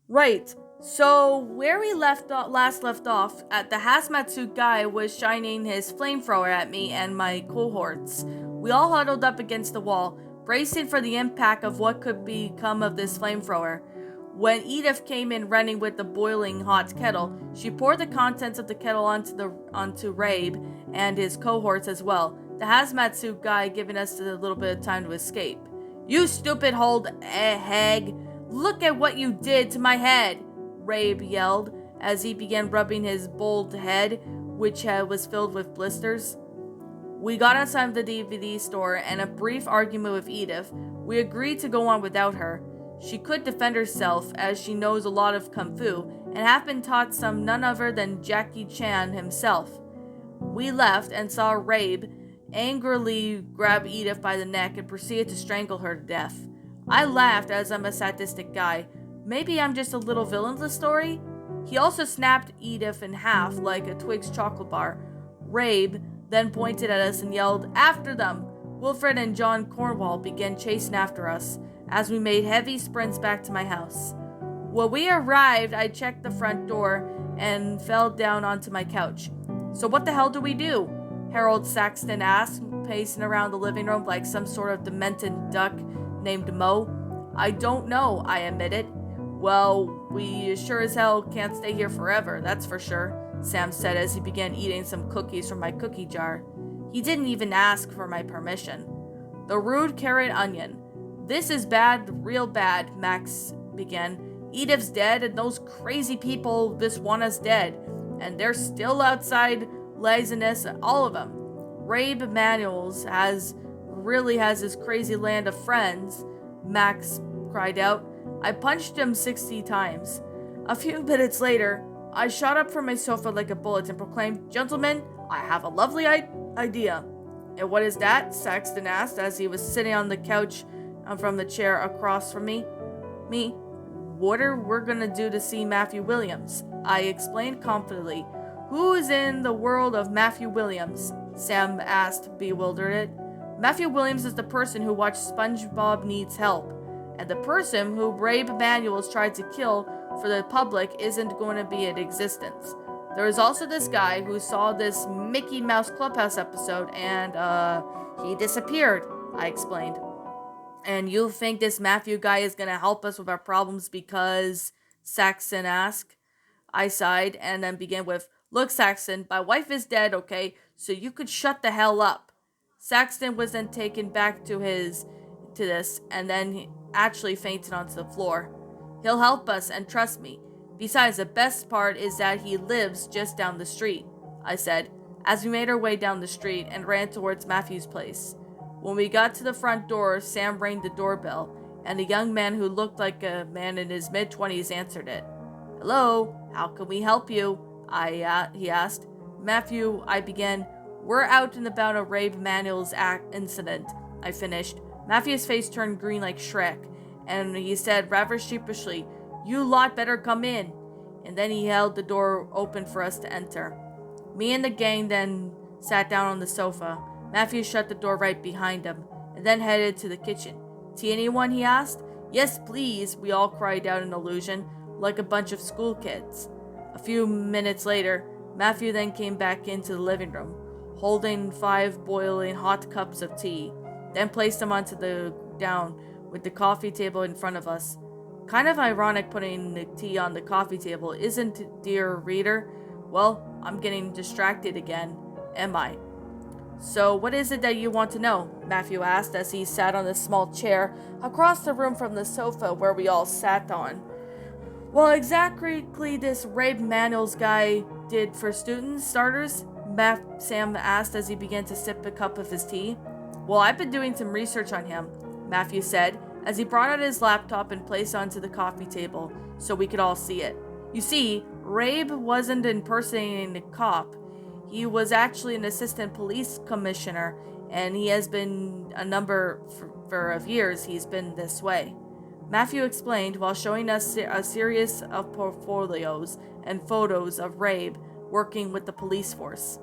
Right. So where we last left off, at the hazmat suit guy was shining his flamethrower at me and my cohorts. We all huddled up against the wall, bracing for the impact of what could become of this flamethrower. When Edith came in running with the boiling hot kettle, she poured the contents of the kettle onto Rabe and his cohorts as well. The hazmat suit guy giving us a little bit of time to escape. You stupid hold hag! Look at what you did to my head! Rabe yelled as he began rubbing his bald head, which was filled with blisters. We got outside of the DVD store and a brief argument with Edith. We agreed to go on without her. She could defend herself as she knows a lot of kung fu and have been taught some none other than Jackie Chan himself. We left and saw Rabe angrily grab Edith by the neck and proceeded to strangle her to death. I laughed as I'm a sadistic guy. Maybe I'm just a little villain of the story? He also snapped Edith in half like a Twix chocolate bar. Rabe then pointed at us and yelled, "After them!" Wilfred and John Cornwall began chasing after us as we made heavy sprints back to my house. When we arrived, I checked the front door and fell down onto my couch. So what the hell do we do? Harold Saxton asked, pacing around the living room like some sort of demented duck named Mo. I don't know, I admitted. Well, we sure as hell can't stay here forever, that's for sure, Sam said as he began eating some cookies from my cookie jar. He didn't even ask for my permission. The rude carrot onion. This is bad, real bad, Max began. Edith's dead and those crazy people just want us dead. And they're still outside laziness, all of them. Rabe Manuels really has his crazy land of friends, Max cried out. I punched him 60 times. A few minutes later, I shot up from my sofa like a bullet and proclaimed, "Gentlemen, I have a lovely idea." "And what is that?" Saxton asked as he was sitting on the couch from the chair across from me. What are we gonna do to see Matthew Williams? I explained confidently. Who is in the world of Matthew Williams? Sam asked, bewildered. Matthew Williams is the person who watched SpongeBob Needs Help, and the person who Rabe Manuels tried to kill for the public isn't going to be in existence. There is also this guy who saw this Mickey Mouse Clubhouse episode and, he disappeared, I explained. And you think this Matthew guy is gonna help us with our problems because, Saxon asked. I sighed and then began with, "Look, Saxon, my wife is dead, okay, so you could shut the hell up." Saxton was then taken back to this and then he actually fainted onto the floor. He'll help us, and trust me. Besides, the best part is that he lives just down the street, I said, as we made our way down the street and ran towards Matthew's place. When we got to the front door, Sam rang the doorbell, and a young man who looked like a man in his mid-20s answered it. "Hello, how can we help you?" He asked. "Matthew," I began. "We're out and about a Rabe Manuel's incident," I finished. Matthew's face turned green like Shrek, and he said rather sheepishly, "You lot better come in." And then he held the door open for us to enter. Me and the gang then sat down on the sofa. Matthew shut the door right behind him, and then headed to the kitchen. "Tea anyone?" he asked. "Yes, please," we all cried out in illusion, like a bunch of school kids. A few minutes later, Matthew then came back into the living room, holding 5 boiling hot cups of tea, then placed them down with the coffee table in front of us. Kind of ironic putting the tea on the coffee table, isn't it, dear reader? Well, I'm getting distracted again, am I? "So what is it that you want to know?" Matthew asked as he sat on a small chair across the room from the sofa where we all sat on. "Well, exactly this Rabe Manuels guy did for students, starters?" Sam asked as he began to sip a cup of his tea. "Well, I've been doing some research on him," Matthew said as he brought out his laptop and placed it onto the coffee table so we could all see it. "You see, Rabe wasn't impersonating a cop. He was actually an assistant police commissioner, and he has been a number of years he's been this way," Matthew explained while showing us a series of portfolios and photos of Rabe working with the police force.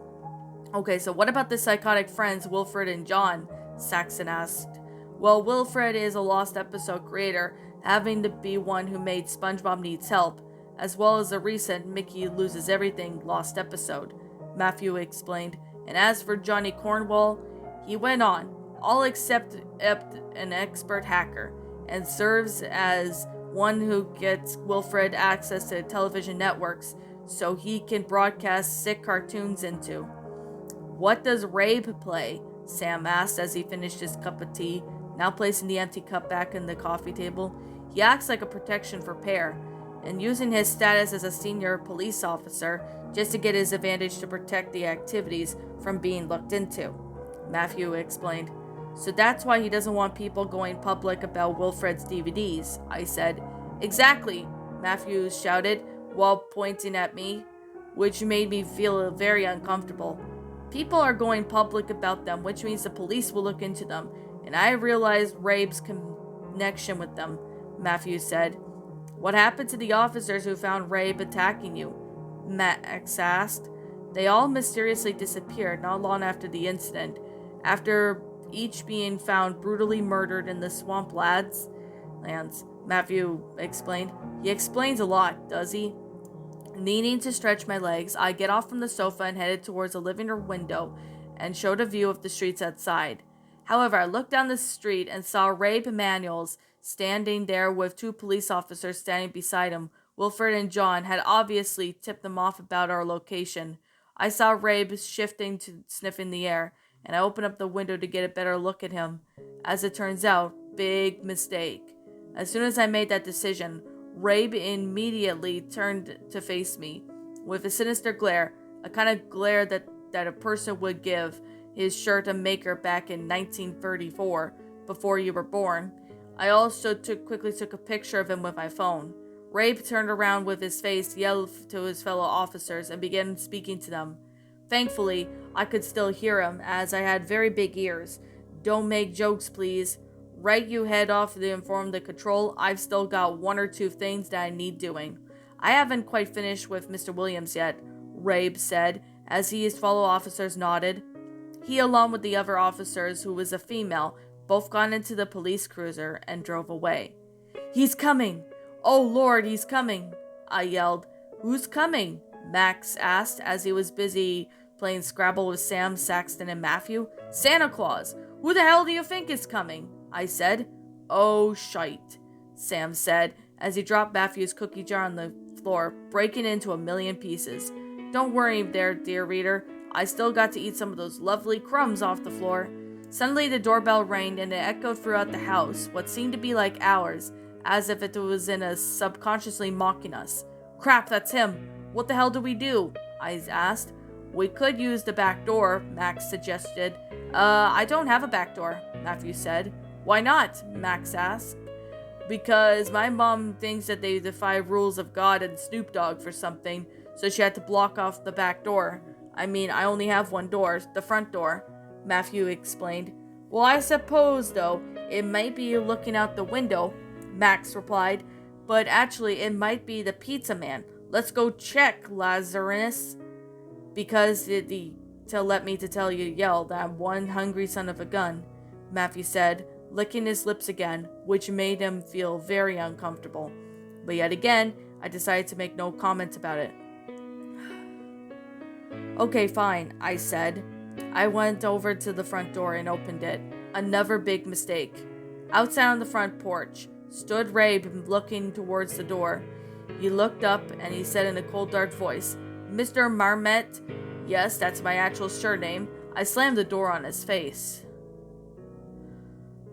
"Okay, so what about the psychotic friends Wilfred and John?" Saxon asked. "Well, Wilfred is a Lost episode creator having to be one who made SpongeBob Needs Help, as well as the recent Mickey Loses Everything lost episode, Matthew explained. And as for Johnny Cornwall, he went on, all except an expert hacker, and serves as one who gets Wilfred access to television networks so he can broadcast sick cartoons into. What does Rabe play? Sam asked as he finished his cup of tea, now placing the empty cup back on the coffee table. He acts like a protection for Pear, and using his status as a senior police officer just to get his advantage to protect the activities from being looked into, Matthew explained. So that's why he doesn't want people going public about Wilfred's DVDs, I said. Exactly, Matthew shouted while pointing at me, which made me feel very uncomfortable. People are going public about them, which means the police will look into them, and I realized Rabe's connection with them, Matthew said. What happened to the officers who found Rabe attacking you? Max asked. They all mysteriously disappeared not long after the incident, after each being found brutally murdered in the swamp lands, Matthew explained. He explains a lot, does he? Needing to stretch my legs, I get off from the sofa and headed towards the living room window and showed a view of the streets outside. However, I looked down the street and saw Rabe Emanuels standing there with two police officers standing beside him. Wilfred and John had obviously tipped them off about our location. I saw Rabe shifting to sniffing the air, and I opened up the window to get a better look at him. As it turns out, big mistake. As soon as I made that decision, Rabe immediately turned to face me with a sinister glare, a kind of glare that a person would give his shirt a maker back in 1934, before you were born. I also quickly took a picture of him with my phone. Rabe turned around with his face, yelled to his fellow officers, and began speaking to them. Thankfully, I could still hear him, as I had very big ears. Don't make jokes, please. Right, you head off to inform the control. I've still got one or two things that I need doing. I haven't quite finished with Mr. Williams yet, Rabe said, as his fellow officers nodded. He, along with the other officers, who was a female, both got into the police cruiser and drove away. He's coming! Oh Lord, he's coming! I yelled. Who's coming? Max asked as he was busy playing Scrabble with Sam, Saxton, and Matthew. Santa Claus! Who the hell do you think is coming? I said. Oh, shite, Sam said as he dropped Matthew's cookie jar on the floor, breaking it into a million pieces. Don't worry there, dear reader. I still got to eat some of those lovely crumbs off the floor. Suddenly the doorbell rang and it echoed throughout the house, what seemed to be like hours, as if it was in a subconsciously mocking us. Crap, that's him. What the hell do we do? I asked. We could use the back door, Max suggested. I don't have a back door, Matthew said. Why not? Max asked. Because my mom thinks that they defy rules of God and Snoop Dogg for something, so she had to block off the back door. I mean, I only have one door, the front door, Matthew explained. Well, I suppose, though, it might be looking out the window, Max replied. But actually, it might be the pizza man. Let's go check, Lazarus. Because let me tell you, yell, that one hungry son of a gun, Matthew said, licking his lips again, which made him feel very uncomfortable. But yet again, I decided to make no comment about it. Okay, fine, I said. I went over to the front door and opened it. Another big mistake. Outside on the front porch stood Rabe looking towards the door. He looked up and he said in a cold, dark voice, Mr. Marmette? Yes, that's my actual surname. I slammed the door on his face.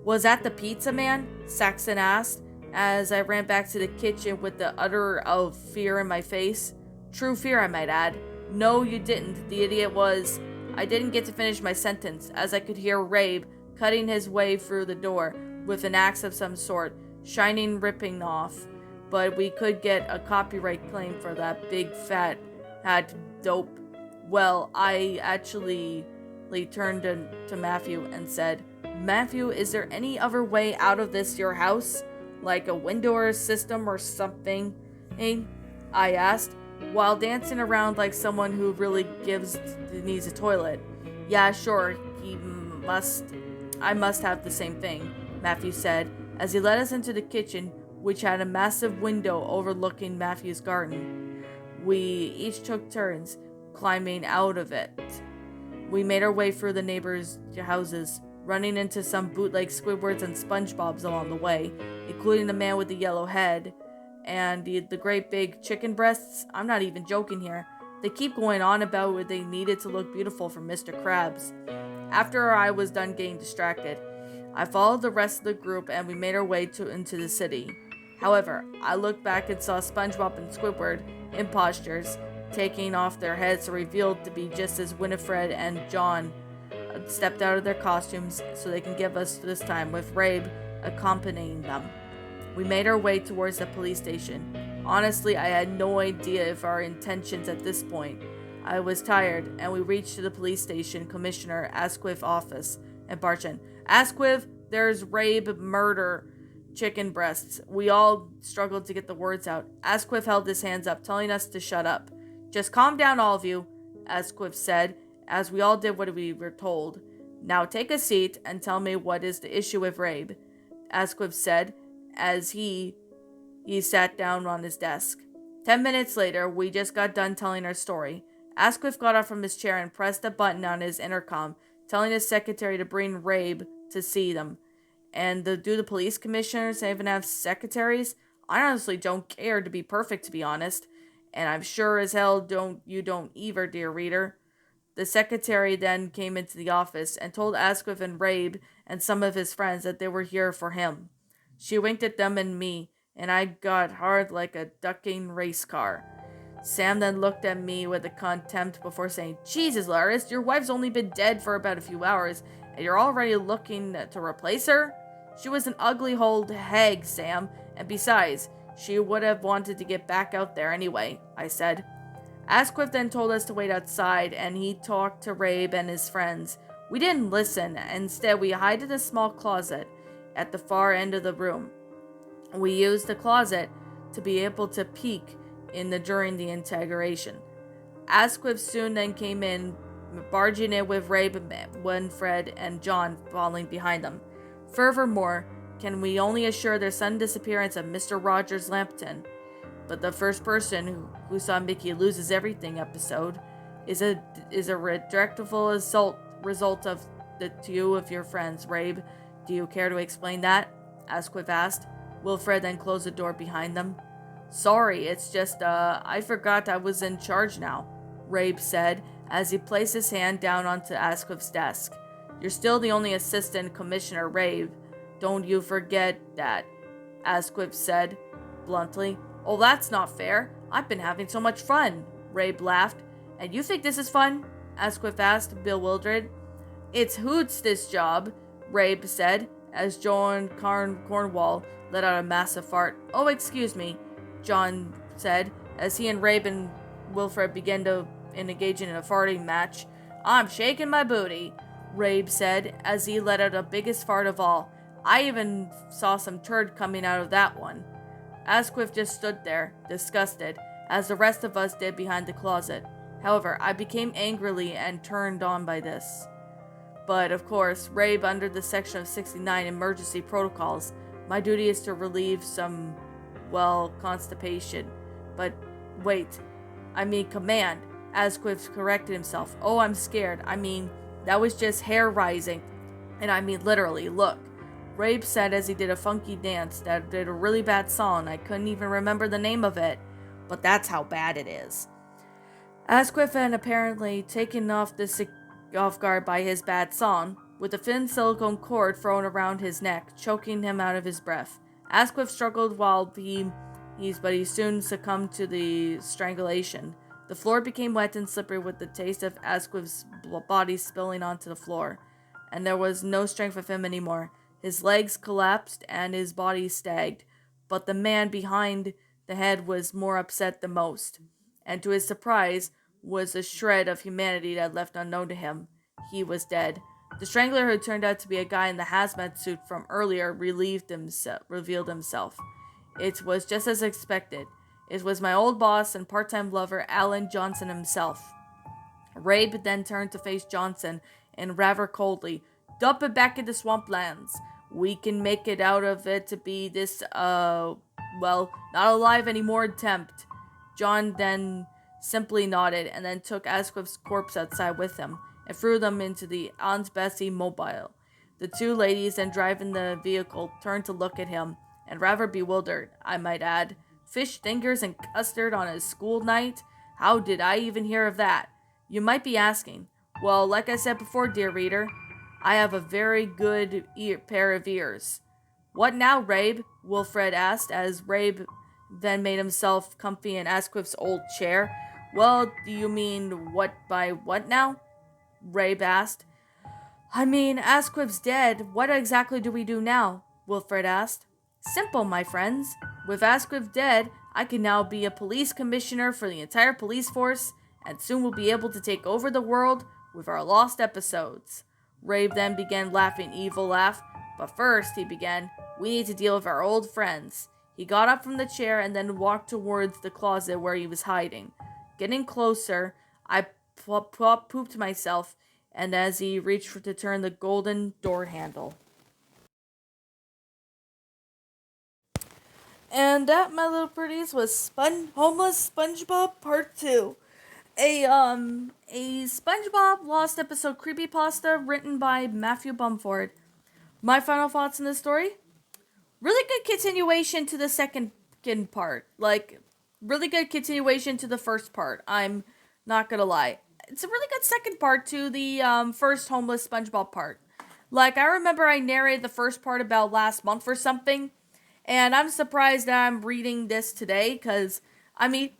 Was that the pizza man? Saxon asked, as I ran back to the kitchen with the utter of fear in my face. True fear, I might add. No, you didn't. The idiot was... I didn't get to finish my sentence, as I could hear Rabe cutting his way through the door with an axe of some sort, shining ripping off. But we could get a copyright claim for that big fat hat dope. Well, I actually turned to Matthew and said, Matthew, is there any other way out of this your house? Like a window or a system or something? I asked, while dancing around like someone who really needs a toilet. Yeah, sure, I must have the same thing, Matthew said, as he led us into the kitchen, which had a massive window overlooking Matthew's garden. We each took turns climbing out of it. We made our way through the neighbors' houses, running into some bootleg Squidwards and SpongeBobs along the way, including the man with the yellow head and the great big chicken breasts. I'm not even joking here. They keep going on about what they needed to look beautiful for Mr. Krabs. After I was done getting distracted, I followed the rest of the group and we made our way into the city. However, I looked back and saw SpongeBob and Squidward, imposters, taking off their heads revealed to be just as Winifred and John stepped out of their costumes so they can give us this time, with Rabe accompanying them. We made our way towards the police station. Honestly, I had no idea of our intentions at this point. I was tired, and we reached the police station Commissioner Asquith's office and barged in. Asquith, there's Rabe murder. Chicken breasts. We all struggled to get the words out. Asquith held his hands up, telling us to shut up. Just calm down, all of you, Asquith said, as we all did what we were told. Now take a seat and tell me what is the issue with Rabe, Asquith said, as he sat down on his desk. 10 minutes later, we just got done telling our story. Asquith got up from his chair and pressed a button on his intercom, telling his secretary to bring Rabe to see them. And do the police commissioners even have secretaries? I honestly don't care, to be perfect, to be honest. And I'm sure as hell don't either, dear reader. The secretary then came into the office and told Asquith and Rabe and some of his friends that they were here for him. She winked at them and me, and I got hard like a ducking race car. Sam then looked at me with a contempt before saying, Jesus, Laris, your wife's only been dead for about a few hours, and you're already looking to replace her? She was an ugly old hag, Sam, and besides, she would have wanted to get back out there anyway, I said. Asquith then told us to wait outside, and he talked to Rabe and his friends. We didn't listen. Instead, we hid in a small closet at the far end of the room. We used the closet to be able to peek during the interrogation. Asquith soon then came in, barging in with Rabe, Winifred, and John following behind them. Furthermore, can we only assure their sudden disappearance of Mr. Rogers Lambton? But the first person who saw Mickey loses everything episode is a regrettable result of the two of your friends. Rabe, do you care to explain that? Asquith asked. Wilfred then closed the door behind them. Sorry, it's just, I forgot I was in charge now, Rabe said as he placed his hand down onto Asquith's desk. You're still the only assistant, Commissioner Rabe. Don't you forget that, Asquith said bluntly. Oh, that's not fair. I've been having so much fun, Rabe laughed. And you think this is fun? Asquith asked, bewildered. It's hoots, this job, Rabe said, as John Cornwall let out a massive fart. Oh, excuse me, John said, as he and Rabe and Wilfred began to engage in a farting match. I'm shaking my booty, Rabe said, as he let out the biggest fart of all. I even saw some turd coming out of that one. Asquith just stood there, disgusted, as the rest of us did behind the closet. However, I became angrily and turned on by this. But, of course, Rabe under the section of 69 emergency protocols, my duty is to relieve some, constipation. But, wait, command. Asquith corrected himself. Oh, I'm scared. That was just hair rising. And literally, look. Rabe said as he did a funky dance that did a really bad song. I couldn't even remember the name of it. But that's how bad it is. Asquith had apparently taken off guard by his bad song, with a thin silicone cord thrown around his neck, choking him out of his breath. Asquith struggled but he soon succumbed to the strangulation. The floor became wet and slippery with the taste of Asquith's body spilling onto the floor, and there was no strength of him anymore. His legs collapsed and his body sagged, but the man behind the head was more upset than most, and to his surprise was a shred of humanity that left unknown to him. He was dead. The strangler, who turned out to be a guy in the hazmat suit from earlier, revealed himself. It was just as expected. It was my old boss and part-time lover, Alan Johnson himself. Rabe then turned to face Johnson and rather coldly, dump it back into swamplands. We can make it out of it to be this, well, not alive anymore attempt. John then simply nodded and then took Asquith's corpse outside with him and threw them into the Aunt Bessie mobile. The two ladies then driving the vehicle turned to look at him, and rather bewildered, I might add. Fish fingers and custard on a school night? How did I even hear of that? You might be asking. Well, like I said before, dear reader, I have a very good pair of ears. What now, Rabe? Wilfred asked, as Rabe then made himself comfy in Asquith's old chair. Well, do you mean what by what now? Rabe asked. I mean, Asquith's dead. What exactly do we do now? Wilfred asked. Simple, my friends. With Asquith dead, I can now be a police commissioner for the entire police force, and soon we'll be able to take over the world with our lost episodes. Rabe then began laughing evil laugh, but first, he began, we need to deal with our old friends. He got up from the chair and then walked towards the closet where he was hiding. Getting closer, I pooped myself, and as he reached to turn the golden door handle. And that, my little pretties, was Homeless SpongeBob Part 2. A SpongeBob Lost Episode creepypasta written by Matthew Bumford. My final thoughts on this story? Really good continuation to the second part. Like, really good continuation to the first part. I'm not gonna lie. It's a really good second part to the first Homeless SpongeBob part. Like, I remember I narrated the first part about last month or something, and I'm surprised that I'm reading this today, because, I mean,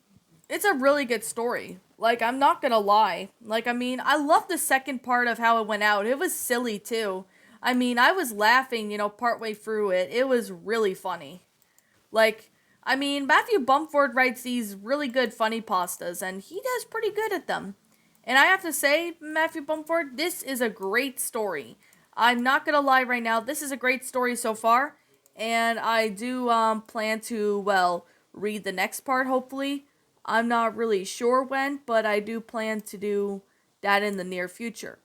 it's a really good story. Like, I'm not gonna lie. Like, I mean, I love the second part of how it went out. It was silly, too. I mean, I was laughing, partway through it. It was really funny. Like, I mean, Matthew Bumford writes these really good funny pastas, and he does pretty good at them. And I have to say, Matthew Bumford, this is a great story. I'm not gonna lie right now, this is a great story so far, and I do plan to, well, read the next part, hopefully. I'm not really sure when, but I do plan to do that in the near future.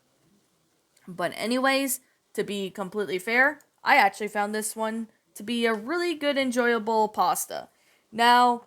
But anyways, to be completely fair, I actually found this one to be a really good, enjoyable pasta. Now,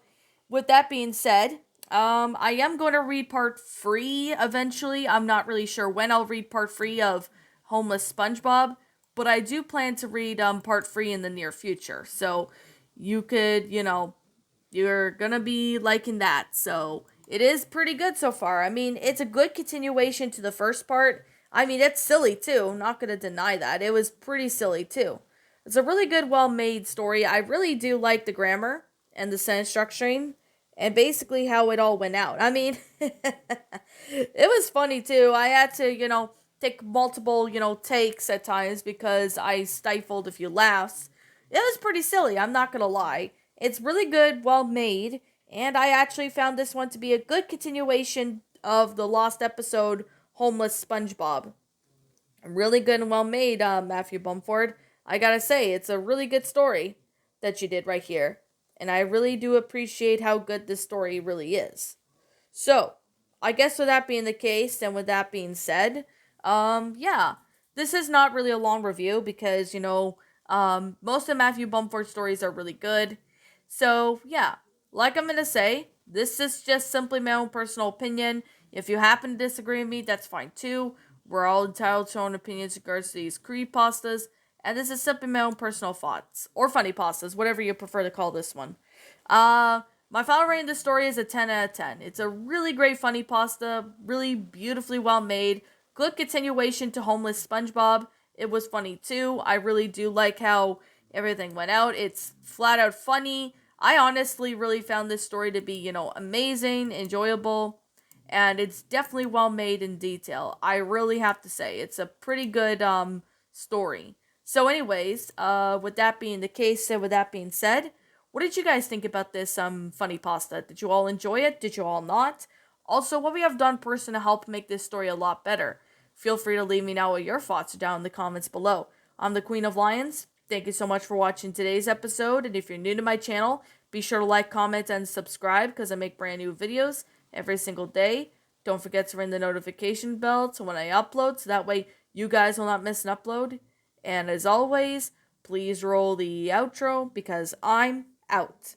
with that being said, I am going to read part 3 eventually. I'm not really sure when I'll read part 3 of Homeless SpongeBob, but I do plan to read part 3 in the near future. So, you could, you're gonna be liking that. So, it is pretty good so far. I mean, it's a good continuation to the first part. I mean, it's silly too. Not gonna deny that. It was pretty silly too. It's a really good, well-made story. I really do like the grammar and the sentence structuring and basically how it all went out. I mean, it was funny too. I had to, take multiple, takes at times because I stifled a few laughs. It was pretty silly, I'm not gonna lie. It's really good, well made, and I actually found this one to be a good continuation of the lost episode Homeless SpongeBob. Really good and well made, Matthew Bumford. I gotta say, it's a really good story that you did right here. And I really do appreciate how good this story really is. So, I guess with that being the case, and with that being said, yeah. This is not really a long review because, most of Matthew Bumford's stories are really good. So, yeah. Like I'm gonna say, this is just simply my own personal opinion. If you happen to disagree with me, that's fine too. We're all entitled to our own opinions in regards to these creepypastas, and this is simply my own personal thoughts. Or funny pastas, whatever you prefer to call this one. My final rating of this story is a 10 out of 10. It's a really great funny pasta, really beautifully well made, good continuation to Homeless SpongeBob. It was funny too. I really do like how everything went out. It's flat out funny. I honestly really found this story to be, amazing, enjoyable, and it's definitely well made in detail. I really have to say, it's a pretty good story. So anyways, with that being the case and with that being said, what did you guys think about this funny pasta? Did you all enjoy it? Did you all not? Also, what we have done personally to help make this story a lot better? Feel free to leave me know what your thoughts are down in the comments below. I'm the Queen of Lions. Thank you so much for watching today's episode, and if you're new to my channel, be sure to like, comment, and subscribe because I make brand new videos every single day. Don't forget to ring the notification bell to when I upload, so that way you guys will not miss an upload. And as always, please roll the outro because I'm out.